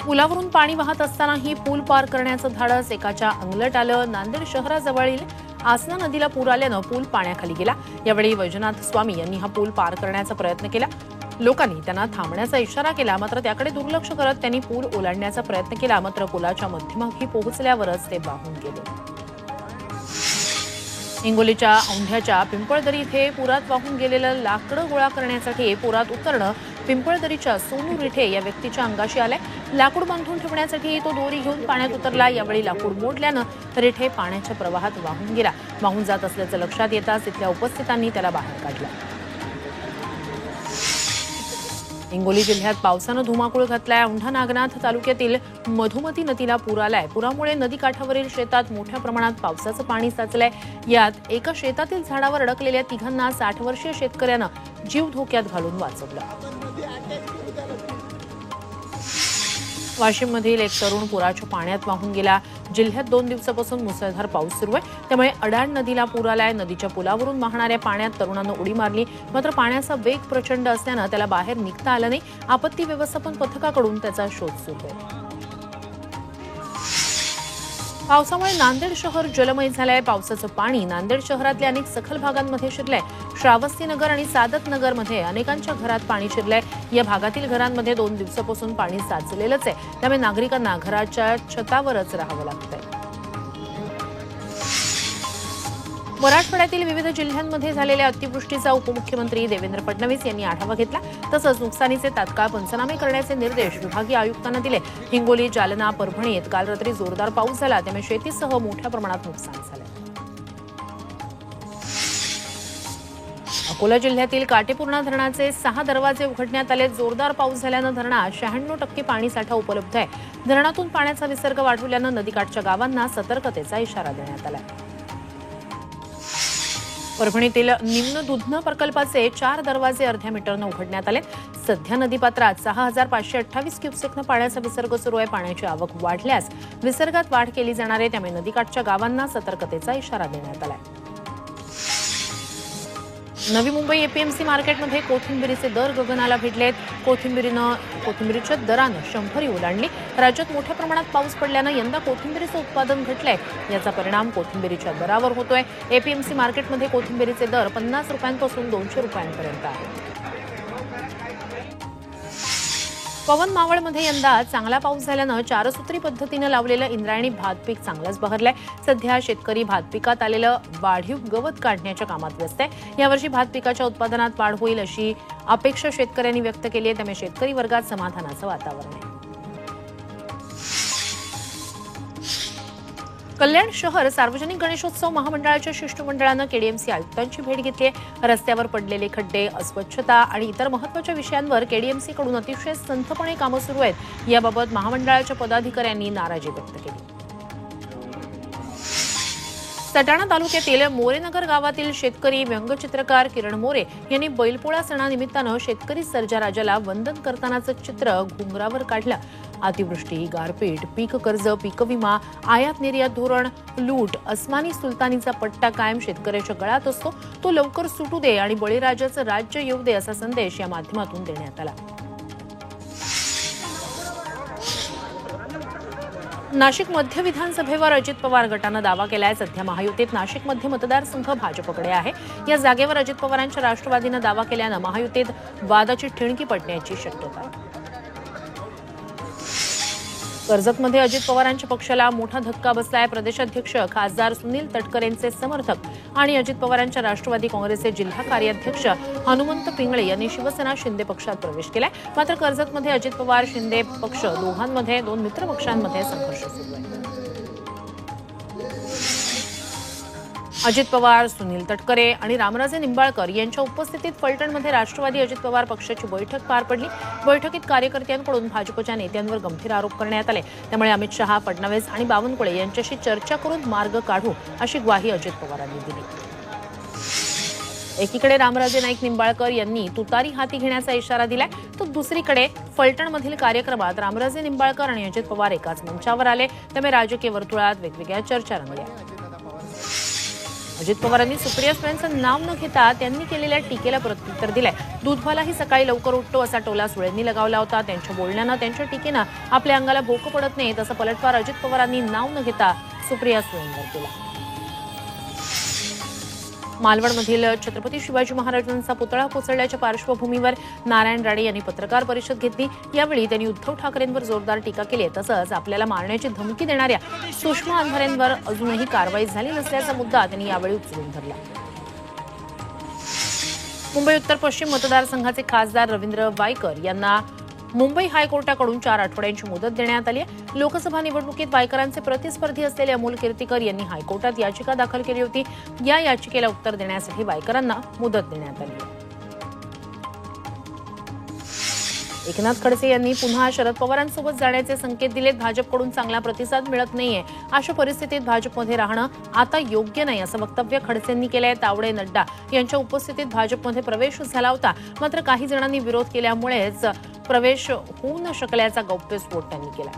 पुलावरून पाणी वाहत असतानाही पूल पार करण्याचं धाडस एकाच्या अंगलट आलं। नांदेड शहराजवळील आसना नदीला पूर आल्यानं पूल पाण्याखाली गेला। यावेळी वैजनाथ स्वामी यांनी हा पूल पार करण्याचा प्रयत्न केला। लोकांनी त्यांना थांबण्याचा इशारा केला, मात्र त्याकडे दुर्लक्ष करत त्यांनी पूल ओलांडण्याचा प्रयत्न केला। मात्र पुलाच्या मध्यभागी पोहोचल्यावरच ते वाहून गेले। हिंगोलीच्या औंढ्याच्या पिंपळदरी इथे पुरात वाहून गेलेलं लाकडं गोळा करण्यासाठी पुरात उतरणं पिंपळदरीच्या सोनू रिठे या व्यक्तीच्या अंगाशी आलंय। लाकूड बांधून ठेवण्यासाठी तो दोरी घेऊन पाण्यात उतरला। यावेळी लाकूड मोडल्यानं रिठे पाण्याच्या प्रवाहात वाहून गेला। वाहून जात असल्याचं लक्षात येताच तिथल्या उपस्थितांनी त्याला बाहेर काढलं। हिंगोली जिल्ह्यात पावसानं धुमाकूळ घातलाय। औंढा नागनाथ तालुक्यातील मधुमती नदीला पूर आलाय। पुरामुळे नदीकाठावरील शेतात मोठ्या प्रमाणात पावसाचं पाणी साचलंय। यात एका शेतातील झाडावर अडकलेल्या तिघांना 60 वर्षीय शेतकऱ्यानं जीव धोक्यात घालून वाचवलं। वाशिममधील एक तरुण पुराच्या पाण्यात वाहून गेला। जिल्ह्यात 2 दिवसापासून मुसळधार पाऊस सुरू आहे, त्यामुळे अडाण नदीला पूर आलाय। नदीच्या पुलावरून वाहणाऱ्या पाण्यात तरुणानं उडी मारली, मात्र पाण्याचा वेग प्रचंड असल्यानं त्याला बाहेर निघता आलं नाही। आपत्ती व्यवस्थापन पथकाकडून त्याचा शोध सुरू आहे। पावसामुळे नांदेड शहर जलमय झालंय। पावसाचं पाणी नांदेड शहरातल्या अनेक सखल भागांमध्ये शिरलंय। श्रावस्तीनगर आणि सादत नगरमध्ये अनेकांच्या घरात पाणी शिरलंय। या भागातील घरांमध्ये 2 दिवसापासून पाणी साचलेलंच आहे, त्यामुळे नागरिकांना घराच्या छतावरच राहावं लागतंय। मराठवाड्यातील विविध जिल्ह्यांमध्ये झालेल्या अतिवृष्टीचा उपमुख्यमंत्री देवेंद्र फडणवीस यांनी आढावा घेतला। तसंच नुकसानीचे तात्काळ पंचनामे करण्याचे निर्देश विभागीय आयुक्तांना दिले। हिंगोली, जालना, परभणीत काल रात्री जोरदार पाऊस झाला, त्यामुळे शेतीसह मोठ्या प्रमाणात नुकसान झालं। अकोला जिल्ह्यातील काटेपूर्णा धरणाचे 6 दरवाजे उघडण्यात आले। जोरदार पाऊस झाल्यानं धरणात 96% पाणीसाठा उपलब्ध आहे। धरणातून पाण्याचा विसर्ग वाढवल्यानं नदीकाठच्या गावांना सतर्कतेचा इशारा देण्यात आला। परभणीतील निम्न दुधना प्रकल्पाचे 4 दरवाजे अर्ध्या मीटरनं उघडण्यात आले। सध्या नदीपात्रात 6528 क्युसेकनं पाण्याचा विसर्ग सुरू आहे। पाण्याची आवक वाढल्यास विसर्गात वाढ केली जाणार आहे, त्यामुळे नदीकाठच्या गावांना सतर्कतेचा इशारा देण्यात आला आहे। नवी मुंबई एपीएमसी मार्केटमध्ये कोथिंबिरीचे दर गगनाला भिडलेत। कोथिंबिरीच्या दरानं 100 ओलांडली। राज्यात मोठ्या प्रमाणात पाऊस पडल्यानं यंदा कोथिंबिरीचं उत्पादन घटलंय, याचा परिणाम कोथिंबिरीच्या दरावर होतोय। एपीएमसी मार्केटमध्ये कोथिंबिरीचे दर 50 रुपयांपासून 200 रुपयांपर्यंत आहेत। पवन मावळमध्ये यंदा चांगला पाऊस झाल्यानं 4सूत्री पद्धतीनं लावलेलं इंद्रायणी भात पीक चांगलंच बहरलंय। सध्या शेतकरी भात पिकात आलेलं वाढीव गवत काढण्याच्या कामात व्यस्त आहे। यावर्षी भात पिकाच्या उत्पादनात वाढ होईल अशी अपेक्षा शेतकऱ्यांनी व्यक्त केली आहे, त्यामुळे शेतकरी वर्गात समाधानाचं वातावरण आहे। कल्याण शहर सार्वजनिक गणेशोत्सव महामंडळाच्या शिष्टमंडळानं केडीएमसी आयुक्तांची भेट घेतली आहे। रस्त्यावर पडलेले खड्डे, अस्वच्छता आणि इतर महत्त्वाच्या विषयांवर केडीएमसीकडून अतिशय संथपणे कामं सुरू आहेत। याबाबत महामंडळाच्या पदाधिकाऱ्यांनी नाराजी व्यक्त केली। सटाणा तालुक्यातील मोरेनगर गावातील शेतकरी व्यंगचित्रकार किरण मोरे यांनी बैलपोळा सणानिमित्तानं शेतकरी सर्जाराजाला वंदन करतानाचं चित्र घुंगरावर काढलं। अतिवृष्टी, गारपीट, पीक कर्ज, पीक विमा, आयात निर्यात धोरण, लूट, अस्मानी सुलतानीचा पट्टा कायम शेतकऱ्याच्या गळात असतो, तो लवकर सुटू दे आणि बळीराजाचं राज्य येऊ दे असा संदेश या माध्यमातून देण्यात आला। नाशिक मध्य विधानसभेवर अजित पवार गटानं दावा केलाय। सध्या महायुतीत नाशिक मध्य मतदारसंघ भाजपकडे आहे। या जागेवर अजित पवारांच्या राष्ट्रवादीनं दावा केल्यानं महायुतीत वादाची ठिणगी पडण्याची शक्यता आहे। कर्जतमध्ये अजित पवारांच्या पक्षाला मोठा धक्का बसलाय। प्रदेशाध्यक्ष खासदार सुनील तटकरेंचे समर्थक आणि अजित पवारांच्या राष्ट्रवादी काँग्रेसचे जिल्हा कार्याध्यक्ष हनुमंत पिंगळे यांनी शिवसेना शिंदे पक्षात प्रवेश केलाय। मात्र कर्जतमध्ये अजित पवार शिंदे पक्ष दोघांमध्ये 2 मित्र पक्षांमध्ये संघर्ष सुरू आहे। अजित पवार, सुनील तटकरे आणि रामराजे निंबाळकर यांच्या उपस्थितीत फलटणमध्ये राष्ट्रवादी अजित पवार पक्षाची बैठक पार पडली। बैठकीत कार्यकर्त्यांकडून भाजपच्या नेत्यांवर गंभीर आरोप करण्यात आले, त्यामुळे अमित शहा, फडणवीस आणि बावनकुळे यांच्याशी चर्चा करून मार्ग काढू अशी ग्वाही अजित पवारांनी दिली। एकीकडे रामराजे नाईक निंबाळकर यांनी तुतारी हाती घेण्याचा इशारा दिलाय, तर दुसरीकडे फलटणमधील कार्यक्रमात रामराजे निंबाळकर आणि अजित पवार एकाच मंचावर आले, त्यामुळे राजकीय वर्तुळात वेगवेगळ्या चर्चा रंगल्या। अजित पवारांनी सुप्रिया सुळेंचं नाव न घेता त्यांनी केलेल्या टीकेला प्रत्युत्तर दिलंय. दूधवालाही सकाळी लवकर उठतो असा टोला सुळेंनी लगावला होता. त्यांच्या बोलण्यानं, त्यांच्या टीकेनं आपल्या अंगाला भोक पडत नाही तसं पलटवार अजित पवारांनी नाव न घेता सुप्रिया सुळेंवर केला. मालवणमधील छत्रपती शिवाजी महाराजांचा पुतळा कोसळल्याच्या पार्श्वभूमीवर नारायण राणे यांनी पत्रकार परिषद घेतली. यावेळी त्यांनी उद्धव ठाकरेंवर जोरदार टीका केली. तसंच आपल्याला मारण्याची धमकी देणाऱ्या सुषमा अंधारेंवर अजूनही कारवाई झाली नसल्याचा मुद्दा त्यांनी यावेळी उचलून धरला. मुंबई उत्तर पश्चिम मतदारसंघाचे खासदार रवींद्र वायकर यांना मुंबई हायकोर्टाकडून 4 आठवड्यांची मुदत देण्यात आली आहे. लोकसभा निवडणुकीत वायकरांचे प्रतिस्पर्धी असलेले अमोल कीर्तीकर यांनी हायकोर्टात याचिका दाखल केली होती. या याचिकेला उत्तर देण्यासाठी वायकरांना मुदत देण्यात आली आहे. एकनाथ खडसे यांनी पुन्हा शरद पवारांसोबत जाण्याचे संकेत दिलेत. भाजपकडून चांगला प्रतिसाद मिळत नाहीये. अशा परिस्थितीत भाजपमध्ये राहणं आता योग्य नाही असं वक्तव्य खडसेंनी केलंय. तावडे, नड्डा यांच्या उपस्थितीत भाजपमध्ये प्रवेश झाला होता. मात्र काही जणांनी विरोध केल्यामुळेच प्रवेश होऊ न शकल्याचा गौप्यस्फोट त्यांनी केला.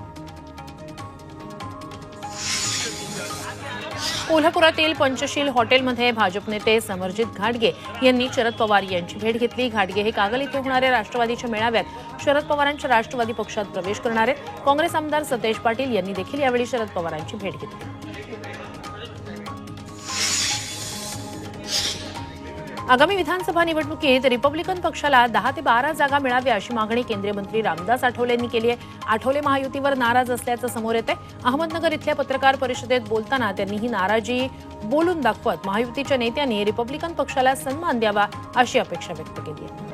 कोल्हापुरातील पंचशील हॉटेलमध्ये भाजप नेते समरजित घाटगे यांनी शरद पवार यांची भेट घेतली. घाटगे हे कागल इथे होणाऱ्या राष्ट्रवादीच्या मेळाव्यात शरद पवारांच्या राष्ट्रवादी पक्षात प्रवेश करणार आहेत. काँग्रेस आमदार सतेज पाटील यांनी देखील यावेळी शरद पवारांची भेट घेतली. आगामी विधानसभा निवडणुकीत रिपब्लिकन पक्षाला 10 ते 12 जागा मिळाव्या अशी मागणी केंद्रीय मंत्री रामदास आठवले यांनी केली आहे. आठवले महायुतीवर नाराज असल्याचं समोर येत आहे. अहमदनगर इथल्या पत्रकार परिषदेत बोलताना त्यांनी ही नाराजी बोलून दाखवत महायुतीच्या नेत्यांनी रिपब्लिकन पक्षाला सन्मान द्यावा अशी अपेक्षा व्यक्त केली आहे.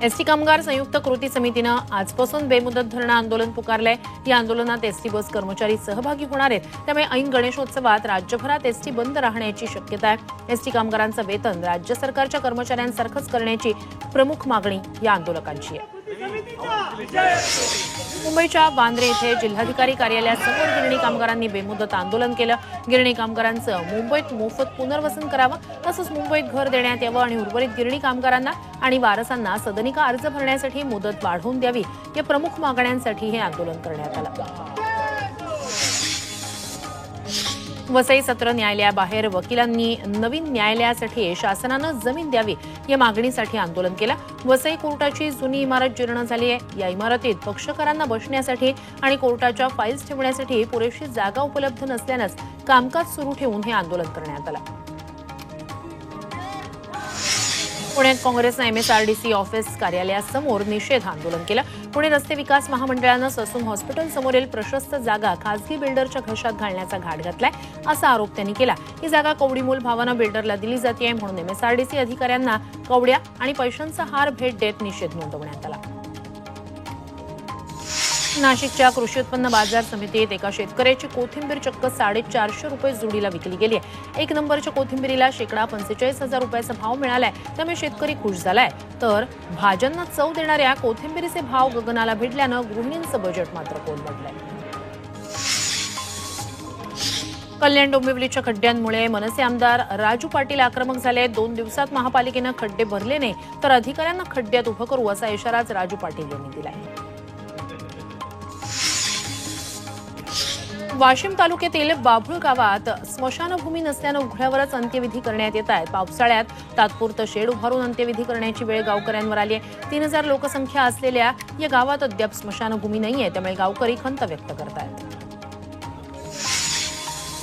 एसटी कामगार संयुक्त कृती समितीनं आजपासून बेमुदत धरणं आंदोलन पुकारलंय. या आंदोलनात एसटी बस कर्मचारी सहभागी होणार आहेत. त्यामुळे ऐन गणेशोत्सवात राज्यभरात एसटी बंद राहण्याची शक्यता आहे. एसटी कामगारांचं वेतन राज्य सरकारच्या कर्मचाऱ्यांसारखंच करण्याची प्रमुख मागणी या आंदोलकांची आहे. मुंबईच्या बांद्रे इथे जिल्हाधिकारी कार्यालयासमोर गिरणी कामगारांनी बेमुदत आंदोलन केलं. गिरणी कामगारांचं मुंबईत मोफत पुनर्वसन करावं, तसंच मुंबईत घर देण्यात यावं आणि उर्वरित गिरणी कामगारांना आणि वारसांना सदनिका अर्ज भरण्यासाठी मुदत वाढवून द्यावी या प्रमुख मागण्यांसाठी हे आंदोलन करण्यात आलं. वसई सत्र न्यायालयाबाहेर वकिलांनी नवीन न्यायालयासाठी शासनानं जमीन द्यावी या मागणीसाठी आंदोलन केलं. वसई कोर्टाची जुनी इमारत जीर्ण झाली आहे. या इमारतीत पक्षकारांना बसण्यासाठी आणि कोर्टाच्या फाईल्स ठेवण्यासाठी पुरेशी जागा उपलब्ध नसल्यानंच कामकाज सुरू ठेवून हे आंदोलन करण्यात आलं. पुण्यात काँग्रेसनं MSRDC ऑफिस कार्यालयासमोर निषेध आंदोलन केलं. पुणे रस्ते विकास महामंडळानं ससून हॉस्पिटल समोरील प्रशस्त जागा खासगी बिल्डरच्या घशात घालण्याचा घाट घातलाय असा आरोप त्यांनी केला. ही जागा कवडीमोल भावानं बिल्डरला दिली जाते म्हणून MSRDC अधिकाऱ्यांना कवड्या आणि पैशांचा हार भेट देत निषेध नोंदवण्यात आला. नाशिकच्या कृषी उत्पन्न बाजार समितीत एका शेतकऱ्याची कोथिंबीर चक्क 450 रुपये जुडीला विकली गेली आहे. 1 नंबरच्या कोथिंबीरीला शेकडा 45,000 रुपयाचा भाव मिळालाय. त्यामुळे शेतकरी खुश झालाय. तर भाज्यांना चव देणाऱ्या कोथिंबीरीचे भाव गगनाला भिडल्यानं गृहिणींचं बजेट मात्र कोलमडलंय. कल्याण डोंबिवलीच्या खड्ड्यांमुळे मनसे आमदार राजू पाटील आक्रमक झाले. 2 दिवसात महापालिकेनं खड्डे भरले नाही तर अधिकाऱ्यांना खड्ड्यात उभं करू असा इशाराच राजू पाटील यांनी दिलाय. वाशिम तालुक्यातील बाभुळ गावात स्मशानभूमी नसल्यानं उघड्यावरच अंत्यविधी करण्यात येत आहेत. पावसाळ्यात तात्पुरतं शेड उभारून अंत्यविधी करण्याची वेळ गावकऱ्यांवर आली आहे. 3000 लोकसंख्या असलेल्या या गावात अद्याप स्मशानभूमी नाहीये. त्यामुळे गावकरी खंत व्यक्त करतायत.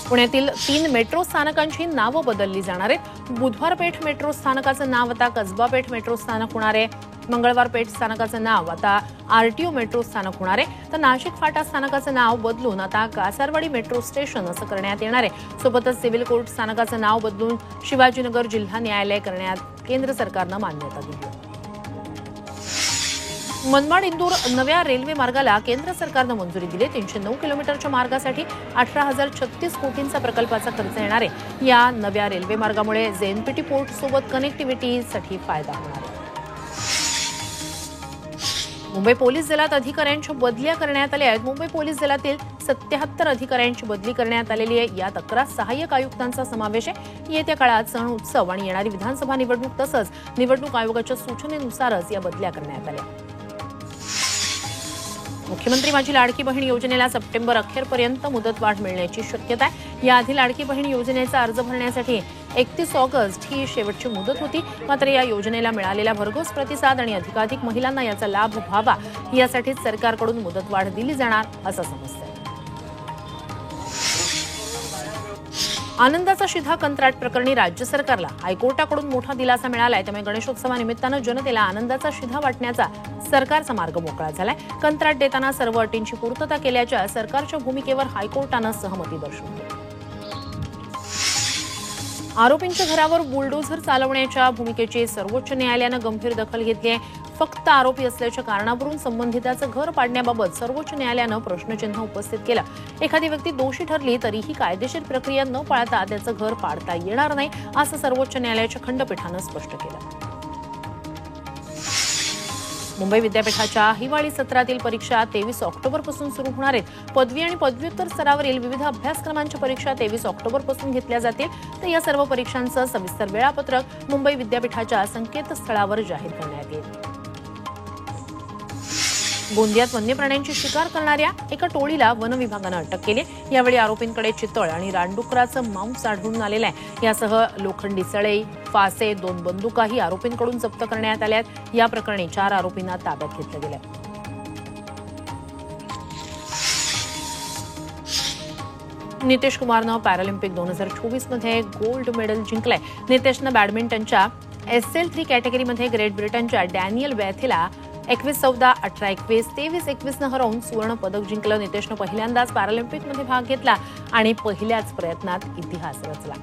पुण्यातील 3 मेट्रो स्थानकांची नावं बदलली जाणार आहेत. बुधवार पेठ मेट्रो स्थानकाचं नाव आता कसबा पेठ मेट्रो स्थानक होणार आहे. मंगळवार पेठ स्थानकाचं नाव आता RTO मेट्रो स्थानक होणार आहे. तर नाशिक फाटा स्थानकाचं नाव बदलून आता कासारवाडी मेट्रो स्टेशन असं करण्यात येणार आहे. सोबतच सिव्हिल कोर्ट स्थानकाचं नाव बदलून शिवाजीनगर जिल्हा न्यायालय करण्यात केंद्र सरकारनं मान्यता दिली. मनमाड इंदूर नव्या रेल्वे मार्गाला केंद्र सरकारनं मंजुरी दिली. 309 किलोमीटरच्या मार्गासाठी 18,036 कोटींचा प्रकल्पाचा खर्च येणार आहे. या नव्या रेल्वे मार्गामुळे JNPT पोर्ट सोबत कनेक्टिव्हिटीसाठी फायदा होणार आहे. मुंबई पोलीस दलात अधिकाऱ्यांच्या बदल्या करण्यात आल्या आहेत. मुंबई पोलीस दलातील 77 अधिकाऱ्यांची बदली करण्यात आलेली आहे. यात 11 सहाय्यक आयुक्तांचा समावेश आहे. येत्या काळात सण उत्सव आणि येणारी विधानसभा निवडणूक तसंच निवडणूक आयोगाच्या सूचनेनुसारच या बदल्या करण्यात आल्या. मुख्यमंत्री माझी लाडकी बहीण योजनेला सप्टेंबर अखेरपर्यंत मुदतवाढ मिळण्याची शक्यता आहे। याआधी लाडकी बहीण योजनेचा अर्ज भरण्यासाठी 31 ऑगस्ट ही शेवटची मुदत होती। मात्र या योजनेला मिळालेला भरघोस प्रतिसाद आणि अधिकाधिक महिलांना याचा लाभ व्हावा यासाठी सरकारकडून मुदतवाढ दिली जाणार असं समजतंय। आनंदाचा शिधा कंत्राट प्रकरणी राज्य सरकारला हायकोर्टाकडून मोठा दिलासा मिळालाय। त्यामुळे गणेशोत्सवानिमित्तानं जनतेला आनंदाचा शिधा वाटण्याचा सरकारचा मार्ग मोकळा झालाय। कंत्राट देताना सर्व अटींची पूर्तता केल्याच्या सरकारच्या भूमिकेवर हायकोर्टानं सहमती दर्शवली। आरोपींच्या घरावर बुलडोझर चालवण्याच्या भूमिकेची सर्वोच्च न्यायालयानं गंभीर दखल घेतली आहे। फक्त आरोपी असल्याच्या कारणावरून संबंधिताचं घर पाडण्याबाबत सर्वोच्च न्यायालयानं प्रश्नचिन्ह उपस्थित केलं। एखादी व्यक्ती दोषी ठरली तरीही कायदेशीर प्रक्रिया न पाळता त्याचं घर पाडता येणार नाही असं सर्वोच्च न्यायालयाच्या खंडपीठानं स्पष्ट केलं। मुंबई विद्यापीठाच्या हिवाळी सत्रातील परीक्षा 23 ऑक्टोबरपासून सुरू होणार आहेत। पदवी आणि पदव्युत्तर स्तरावरील विविध अभ्यासक्रमांच्या परीक्षा 23 ऑक्टोबरपासून घेतल्या जातील। तर या सर्व परीक्षांचं सविस्तर वेळापत्रक मुंबई विद्यापीठाच्या संकेतस्थळावर जाहीर करण्यात येईल। गोंदियात वन्य प्राण्यांची शिकार करणाऱ्या एका टोळीला वन विभागानं अटक केली। यावेळी आरोपींकडे चितळ आणि रानडुकराचं मांस आढळून आलेलं आहे। यासह लोखंडी सळई, फासे, 2 बंदुकाही आरोपींकडून जप्त करण्यात आल्यात। या प्रकरणी 4 आरोपींना ताब्यात घेतलं गेलंय। नितेश कुमारनं पॅरालिम्पिक 2024 मध्ये गोल्ड मेडल जिंकलंय। नितेशनं बॅडमिंटनच्या SL3 कॅटेगरीमध्ये ग्रेट ब्रिटनच्या डॅनियल वॅथेला 21-14, 18-21, 23-21 हरवून सुवर्ण पदक जिंकलं। नितेशनं पहिल्यांदाच पॅरालिम्पिकमध्ये भाग घेतला आणि पहिल्याच प्रयत्नात इतिहास रचला।